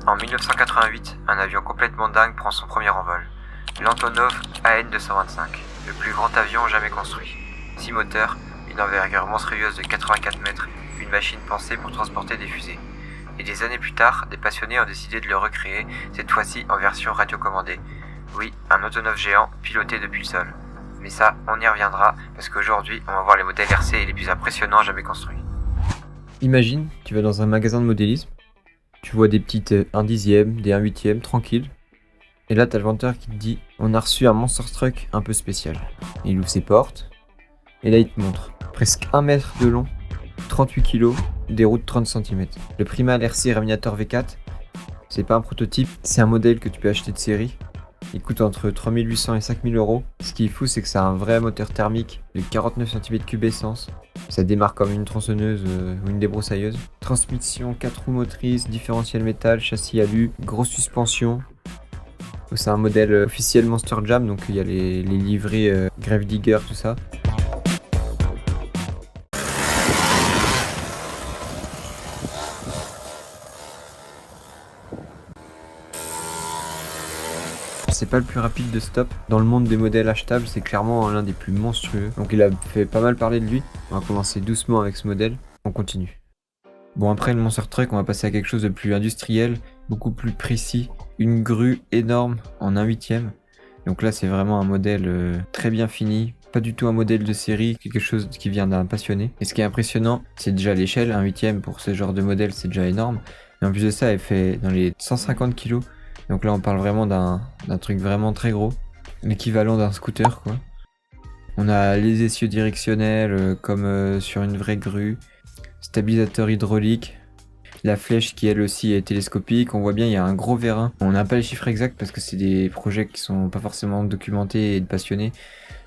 En 1988, un avion complètement dingue prend son premier envol. L'Antonov AN-225, le plus grand avion jamais construit. 6 moteurs, une envergure monstrueuse de 84 mètres, une machine pensée pour transporter des fusées. Et des années plus tard, des passionnés ont décidé de le recréer, cette fois-ci en version radiocommandée. Oui, un Antonov géant piloté depuis le sol. Mais ça, on y reviendra, parce qu'aujourd'hui, on va voir les modèles RC les plus impressionnants jamais construits. Imagine, tu vas dans un magasin de modélisme, tu vois des petites 1 dixième, des 1 huitième, tranquille. Et là, t'as le vendeur qui te dit « On a reçu un Monster Truck un peu spécial ». Il ouvre ses portes, et là il te montre presque 1 mètre de long, 38 kg, des roues de 30 cm. Le Prima RC Raminator V4, c'est pas un prototype, c'est un modèle que tu peux acheter de série. Il coûte entre 3800 et 5000 euros. Ce qui est fou, c'est que c'est un vrai moteur thermique de 49 cm3 essence. Ça démarre comme une tronçonneuse ou une débroussailleuse. Transmission 4 roues motrices, différentiel métal, châssis alu, grosse suspension. C'est un modèle officiel Monster Jam, donc il y a les livrets Grave Digger, tout ça. C'est pas le plus rapide de stop. Dans le monde des modèles achetables, c'est clairement l'un des plus monstrueux. Donc il a fait pas mal parler de lui. On va commencer doucement avec ce modèle. On continue. Bon, après le Monster Truck, on va passer à quelque chose de plus industriel, beaucoup plus précis. Une grue énorme en 1 huitième. Donc là, c'est vraiment un modèle très bien fini. Pas du tout un modèle de série, quelque chose qui vient d'un passionné. Et ce qui est impressionnant, c'est déjà l'échelle. 1 huitième pour ce genre de modèle, c'est déjà énorme. Et en plus de ça, elle fait dans les 150 kg. Donc là, on parle vraiment d'un truc vraiment très gros. L'équivalent d'un scooter, quoi. On a les essieux directionnels comme sur une vraie grue. Stabilisateur hydraulique. La flèche qui elle aussi est télescopique. On voit bien, il y a un gros vérin. On n'a pas les chiffres exacts parce que c'est des projets qui sont pas forcément documentés et de passionnés.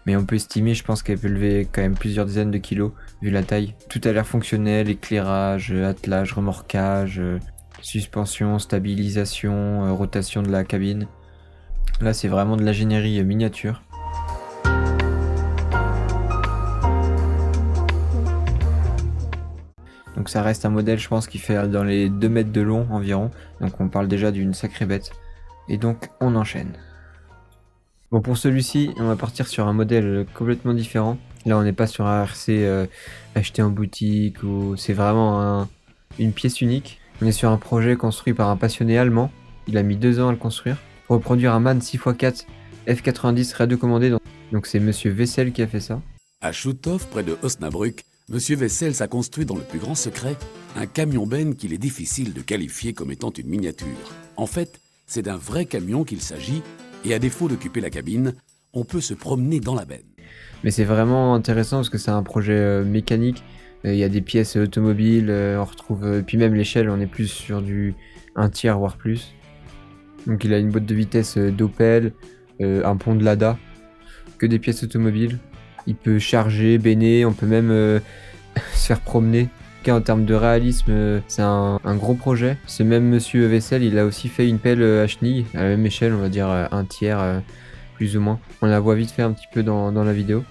Mais on peut estimer, je pense qu'elle peut lever quand même plusieurs dizaines de kilos vu la taille. Tout a l'air fonctionnel, éclairage, attelage, remorquage, suspension, stabilisation, rotation de la cabine. Là, c'est vraiment de l'ingénierie miniature. Donc ça reste un modèle, je pense, qui fait dans les 2 mètres de long environ. Donc on parle déjà d'une sacrée bête. Et donc on enchaîne. Bon, pour celui-ci, on va partir sur un modèle complètement différent. Là, on n'est pas sur un RC acheté en boutique, ou c'est vraiment une pièce unique. On est sur un projet construit par un passionné allemand. Il a mis 2 ans à le construire. Pour reproduire un MAN 6x4 F90 radiocommandé. Donc c'est Monsieur Wessel qui a fait ça. À Schutthof, près de Osnabrück, Monsieur Wessels a construit dans le plus grand secret un camion-benne qu'il est difficile de qualifier comme étant une miniature. En fait, c'est d'un vrai camion qu'il s'agit, et à défaut d'occuper la cabine, on peut se promener dans la benne. Mais c'est vraiment intéressant parce que c'est un projet mécanique. Il y a des pièces automobiles, on retrouve... puis même l'échelle, on est plus sur du 1 tiers, voire plus. Donc il a une boîte de vitesse d'Opel, un pont de Lada, que des pièces automobiles. Il peut charger, béner, on peut même se faire promener. En termes de réalisme, c'est un gros projet. Ce même monsieur Wessel, il a aussi fait une pelle à chenilles, à la même échelle, on va dire 1 tiers, plus ou moins. On la voit vite fait un petit peu dans la vidéo.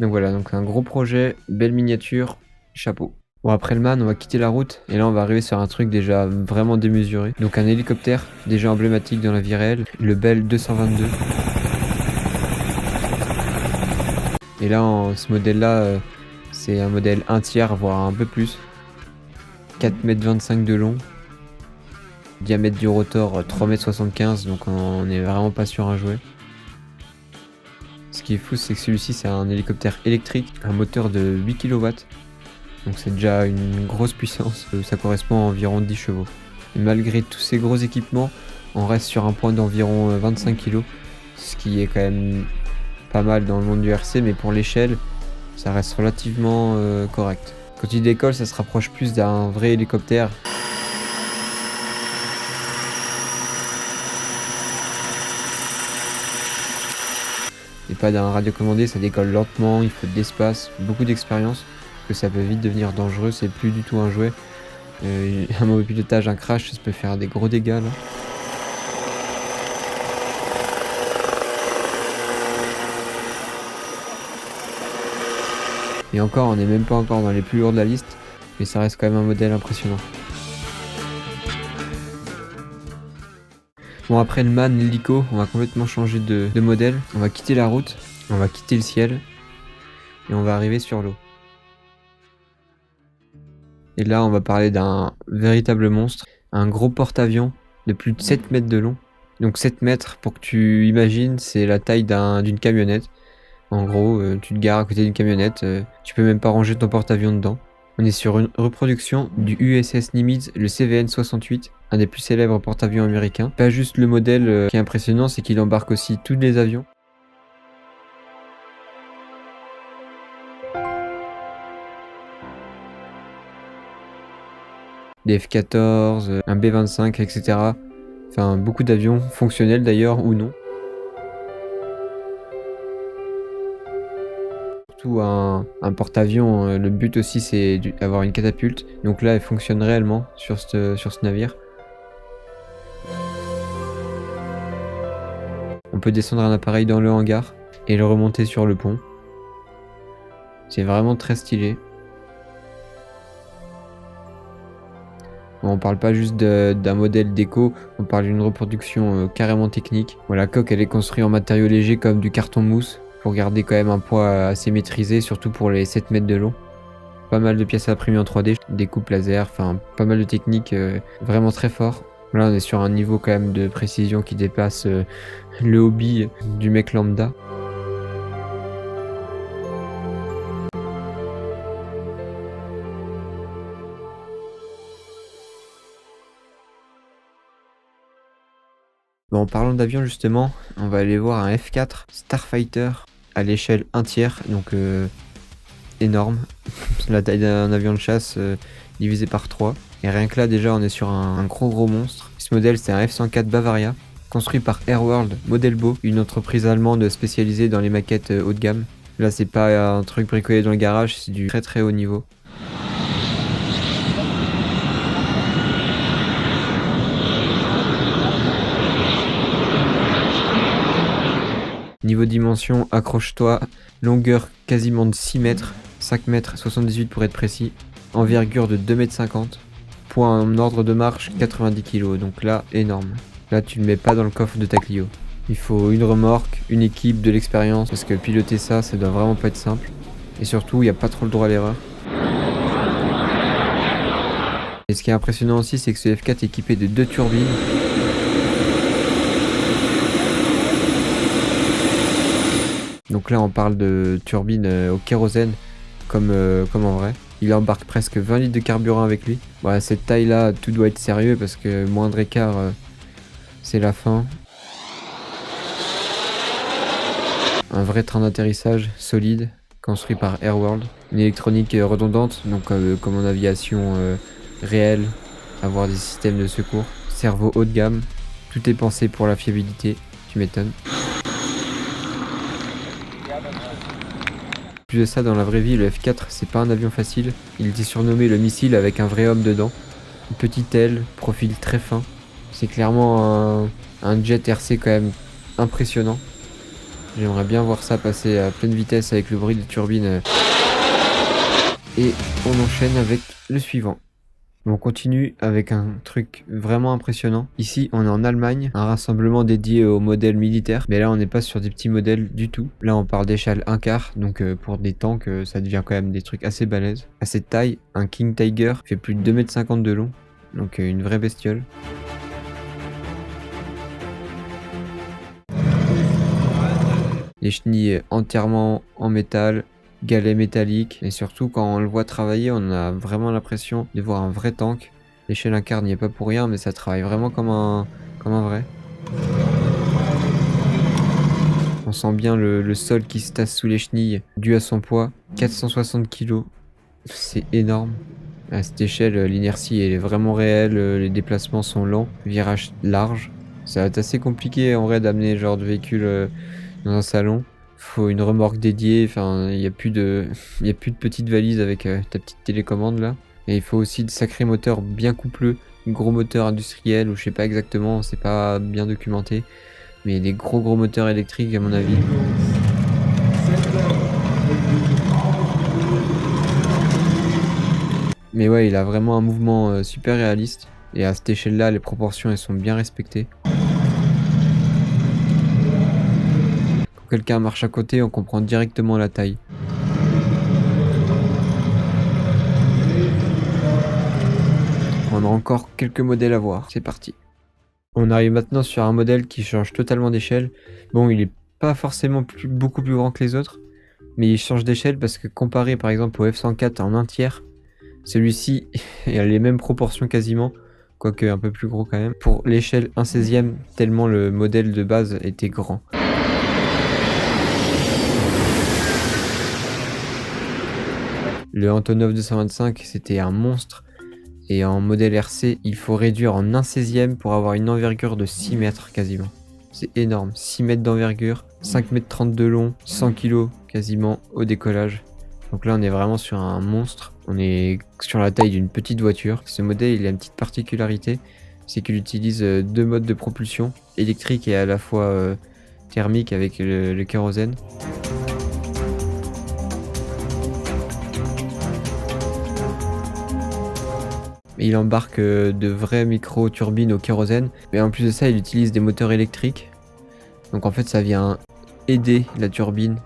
Donc voilà, donc un gros projet, belle miniature, chapeau. Bon, après le MAN, on va quitter la route, et là on va arriver sur un truc déjà vraiment démesuré. Donc un hélicoptère, déjà emblématique dans la vie réelle, le Bell 222. Et là, ce modèle-là, c'est un modèle 1 tiers, voire un peu plus. 4,25 m de long. Diamètre du rotor 3,75 m, donc on n'est vraiment pas sur un jouet. Ce qui est fou, c'est que celui-ci, c'est un hélicoptère électrique, un moteur de 8 kW. Donc c'est déjà une grosse puissance, ça correspond à environ 10 chevaux. Et malgré tous ces gros équipements, on reste sur un poids d'environ 25 kg, ce qui est quand même pas mal dans le monde du RC, mais pour l'échelle, ça reste relativement correct. Quand il décolle, ça se rapproche plus d'un vrai hélicoptère. Et pas d'un radiocommandé, ça décolle lentement, il faut de l'espace, beaucoup d'expérience, que ça peut vite devenir dangereux, c'est plus du tout un jouet. Un mauvais pilotage, un crash, ça peut faire des gros dégâts là. Et encore, on n'est même pas encore dans les plus lourds de la liste, mais ça reste quand même un modèle impressionnant. Bon, après le MAN, l'hélico, on va complètement changer de modèle. On va quitter la route, on va quitter le ciel et on va arriver sur l'eau. Et là, on va parler d'un véritable monstre, un gros porte-avions de plus de 7 mètres de long. Donc 7 mètres, pour que tu imagines, c'est la taille d'une camionnette. En gros, tu te gares à côté d'une camionnette, tu peux même pas ranger ton porte-avions dedans. On est sur une reproduction du USS Nimitz, le CVN-68, un des plus célèbres porte-avions américains. Pas juste le modèle qui est impressionnant, c'est qu'il embarque aussi tous les avions. Des F-14, un B-25, etc. Enfin, beaucoup d'avions, fonctionnels d'ailleurs ou non. Surtout un porte-avions, le but aussi c'est d'avoir une catapulte. Donc là, elle fonctionne réellement sur ce navire. On peut descendre un appareil dans le hangar et le remonter sur le pont. C'est vraiment très stylé. Bon, on parle pas juste d'un modèle déco, on parle d'une reproduction carrément technique. Bon, la coque elle est construite en matériaux légers comme du carton mousse pour garder quand même un poids assez maîtrisé, surtout pour les 7 mètres de long. Pas mal de pièces imprimées en 3D, des coupes laser, enfin pas mal de techniques vraiment très fort. Là on est sur un niveau quand même de précision qui dépasse le hobby du mec lambda. Bon, en parlant d'avion justement, on va aller voir un F4 Starfighter à l'échelle 1/3, donc énorme. La taille d'un avion de chasse divisé par 3. Et rien que là déjà on est sur un gros monstre. Ce modèle c'est un F-104 Bavaria, construit par Airworld Modelbau, une entreprise allemande spécialisée dans les maquettes haut de gamme. Là c'est pas un truc bricolé dans le garage, c'est du très haut niveau. Niveau dimension, accroche-toi, longueur quasiment de 6 mètres, 5 mètres 78 pour être précis, envergure de 2 mètres 50, poids en ordre de marche 90 kg, donc là énorme. Là tu ne mets pas dans le coffre de ta Clio. Il faut une remorque, une équipe, de l'expérience, parce que piloter ça doit vraiment pas être simple. Et surtout, il n'y a pas trop le droit à l'erreur. Et ce qui est impressionnant aussi, c'est que ce F4 est équipé de 2 turbines. Donc là on parle de turbine au kérosène comme en vrai. Il embarque presque 20 litres de carburant avec lui. Bon, à cette taille là tout doit être sérieux parce que moindre écart c'est la fin. Un vrai train d'atterrissage solide construit par Airworld. Une électronique redondante donc comme en aviation réelle, avoir des systèmes de secours. Cerveau haut de gamme, tout est pensé pour la fiabilité, tu m'étonnes. Plus de ça, dans la vraie vie, le F4 c'est pas un avion facile. Il était surnommé le missile avec un vrai homme dedans. Une petite aile, profil très fin. C'est clairement un jet RC quand même impressionnant. J'aimerais bien voir ça passer à pleine vitesse avec le bruit des turbines. Et on enchaîne avec le suivant. On continue avec un truc vraiment impressionnant. Ici, on est en Allemagne, un rassemblement dédié aux modèles militaires. Mais là, on n'est pas sur des petits modèles du tout. Là, on parle d'échelle 1/4. Donc, pour des tanks, ça devient quand même des trucs assez balèzes. À cette taille, un King Tiger fait plus de 2,50 m de long. Donc, une vraie bestiole. Les chenilles entièrement en métal. Galets métalliques, et surtout quand on le voit travailler, on a vraiment l'impression de voir un vrai tank. L'échelle 1/4 n'y est pas pour rien, mais ça travaille vraiment comme un vrai. On sent bien le sol qui se tasse sous les chenilles, dû à son poids, 460 kg. C'est énorme. À cette échelle, l'inertie elle est vraiment réelle, les déplacements sont lents, virage large. Ça va être assez compliqué en vrai d'amener ce genre de véhicule dans un salon. Faut une remorque dédiée, enfin il y a plus de petite valise avec ta petite télécommande là. Et il faut aussi de sacrés moteurs bien coupleux, gros moteurs industriels ou je sais pas exactement, c'est pas bien documenté, mais des gros moteurs électriques à mon avis. Mais ouais, il a vraiment un mouvement super réaliste et à cette échelle là les proportions elles sont bien respectées. quelqu'un marche à côté, on comprend directement la taille. On a encore quelques modèles à voir, c'est parti. On arrive maintenant sur un modèle qui change totalement d'échelle. Bon, il est pas forcément beaucoup plus grand que les autres, mais il change d'échelle parce que comparé par exemple au F-104 en 1/3, celui-ci a les mêmes proportions quasiment, quoique un peu plus gros quand même, pour l'échelle 1/16e, tellement le modèle de base était grand. Le Antonov 225, c'était un monstre, et en modèle RC, il faut réduire en 1/16e pour avoir une envergure de 6 mètres quasiment. C'est énorme, 6 mètres d'envergure, 5 mètres 30 de long, 100 kg quasiment au décollage. Donc là on est vraiment sur un monstre, on est sur la taille d'une petite voiture. Ce modèle il a une petite particularité, c'est qu'il utilise deux modes de propulsion, électrique et à la fois thermique avec le kérosène. Il embarque de vraies micro-turbines au kérosène, mais en plus de ça il utilise des moteurs électriques. Donc en fait ça vient aider la turbine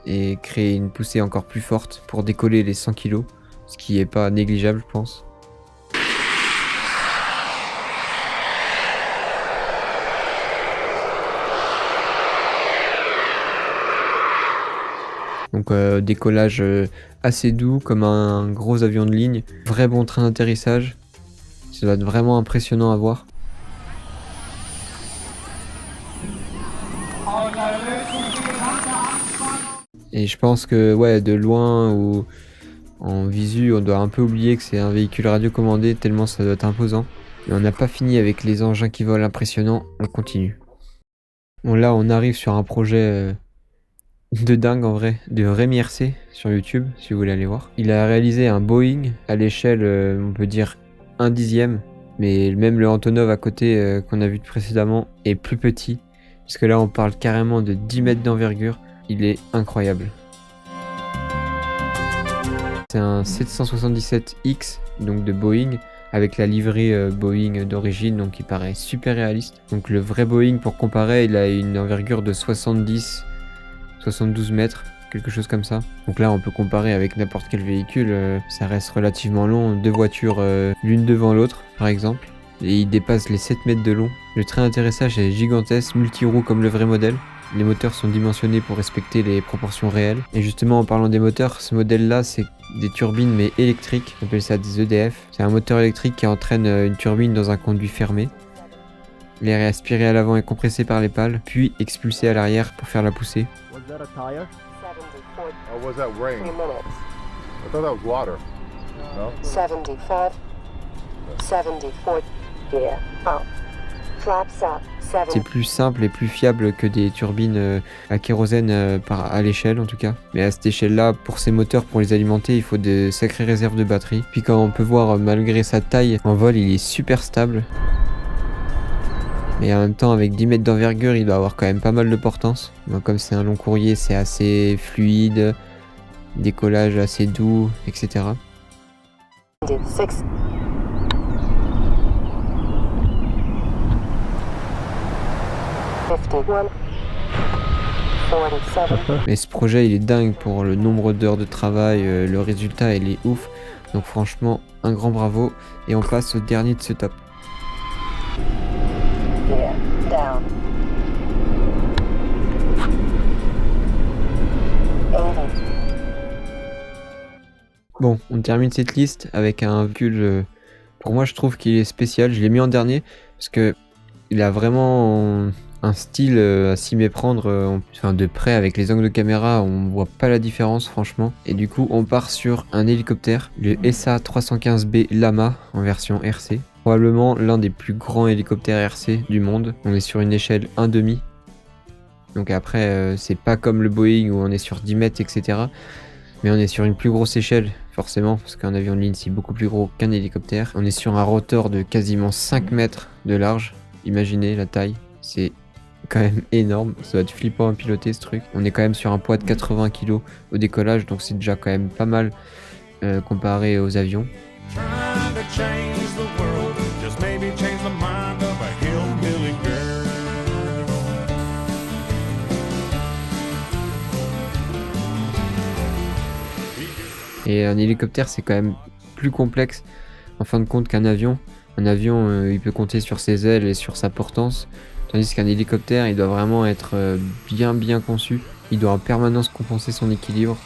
et créer une poussée encore plus forte pour décoller les 100 kg, ce qui est pas négligeable je pense. Donc décollage assez doux comme un gros avion de ligne, vrai bon train d'atterrissage, ça doit être vraiment impressionnant à voir. Et je pense que ouais, de loin ou en visu, on doit un peu oublier que c'est un véhicule radiocommandé tellement ça doit être imposant. Mais on n'a pas fini avec les engins qui volent impressionnants, on continue. Bon là on arrive sur un projet de dingue en vrai, de Rémi RC sur YouTube si vous voulez aller voir. Il a réalisé un Boeing à l'échelle on peut dire 1/10, mais même le Antonov à côté qu'on a vu précédemment est plus petit, puisque là on parle carrément de 10 mètres d'envergure. Il est incroyable. C'est un 777X, donc de Boeing, avec la livrée Boeing d'origine, donc il paraît super réaliste. Donc le vrai Boeing, pour comparer, il a une envergure de 72 mètres, quelque chose comme ça. Donc là on peut comparer avec n'importe quel véhicule, ça reste relativement long, deux voitures l'une devant l'autre par exemple, et il dépasse les 7 mètres de long. Le train d'atterrissage est gigantesque, multi-roues comme le vrai modèle. Les moteurs sont dimensionnés pour respecter les proportions réelles. Et justement en parlant des moteurs, ce modèle là c'est des turbines mais électriques, on appelle ça des EDF. C'est un moteur électrique qui entraîne une turbine dans un conduit fermé. L'air est aspiré à l'avant et compressé par les pales, puis expulsé à l'arrière pour faire la poussée. Was that a tire? Or was that rain? 3 minutes. I thought that was water. No? 75. 74. Yeah. Up. Flaps up. 7. C'est plus simple et plus fiable que des turbines à kérosène à l'échelle en tout cas. Mais à cette échelle-là, pour ces moteurs, pour les alimenter, il faut de sacrées réserves de batterie. Puis quand on peut voir, malgré sa taille, en vol, il est super stable. Mais en même temps, avec 10 mètres d'envergure, il doit avoir quand même pas mal de portance. Donc, comme c'est un long courrier, c'est assez fluide, décollage assez doux, etc. 6. Mais ce projet, il est dingue pour le nombre d'heures de travail, le résultat, il est ouf. Donc franchement, un grand bravo. Et on passe au dernier de ce top. Yeah. Down. 80. Bon, on termine cette liste avec un véhicule, pour moi je trouve qu'il est spécial. Je l'ai mis en dernier parce que il a vraiment un style à s'y méprendre, enfin de près avec les angles de caméra on voit pas la différence franchement. Et du coup on part sur un hélicoptère, le SA-315B Lama en version RC. Probablement l'un des plus grands hélicoptères RC du monde. On est sur une échelle 1,5. Donc après c'est pas comme le Boeing où on est sur 10 mètres etc. Mais on est sur une plus grosse échelle, forcément, parce qu'un avion de ligne c'est beaucoup plus gros qu'un hélicoptère. On est sur un rotor de quasiment 5 mètres de large. Imaginez la taille, c'est quand même énorme. Ça va être flippant à piloter ce truc. On est quand même sur un poids de 80 kg au décollage, donc c'est déjà quand même pas mal comparé aux avions. Et un hélicoptère, c'est quand même plus complexe en fin de compte qu'un avion. Un avion, il peut compter sur ses ailes et sur sa portance, tandis qu'un hélicoptère, il doit vraiment être bien conçu. Il doit en permanence compenser son équilibre.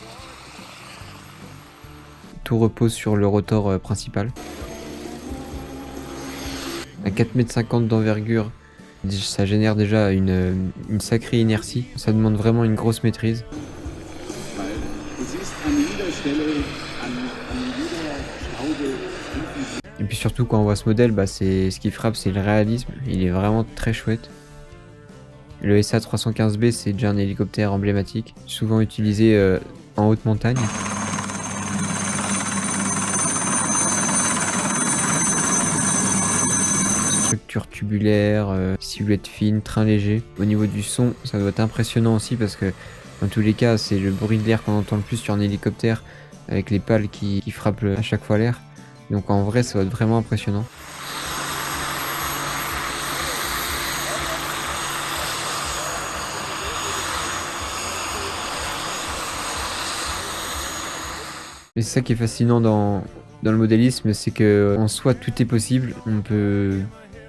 Tout repose sur le rotor principal. À 4,50 m d'envergure, ça génère déjà une sacrée inertie. Ça demande vraiment une grosse maîtrise. Et puis surtout quand on voit ce modèle, ce qui frappe, c'est le réalisme. Il est vraiment très chouette. Le SA-315B, c'est déjà un hélicoptère emblématique, souvent utilisé en haute montagne. Structure tubulaire, silhouette fine, train léger. Au niveau du son, ça doit être impressionnant aussi parce que dans tous les cas, c'est le bruit de l'air qu'on entend le plus sur un hélicoptère avec les pales qui frappent à chaque fois l'air. Donc en vrai, ça va être vraiment impressionnant. Et c'est ça qui est fascinant dans le modélisme, c'est que en soi tout est possible. On peut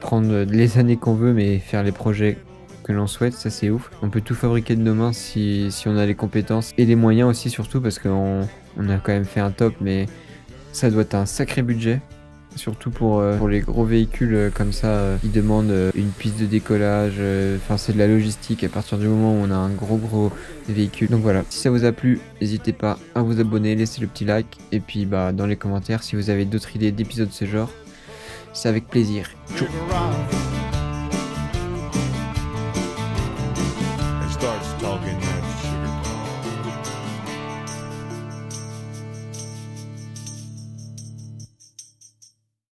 prendre les années qu'on veut, mais faire les projets que l'on souhaite, ça c'est ouf. On peut tout fabriquer de nos mains si on a les compétences et les moyens aussi, surtout parce qu'on a quand même fait un top, mais ça doit être un sacré budget. Surtout pour les gros véhicules comme ça, qui demandent une piste de décollage, c'est de la logistique à partir du moment où on a un gros véhicule. Donc voilà, si ça vous a plu, n'hésitez pas à vous abonner, laissez le petit like, et puis dans les commentaires, si vous avez d'autres idées d'épisodes de ce genre, c'est avec plaisir. Ciao. And starts talking.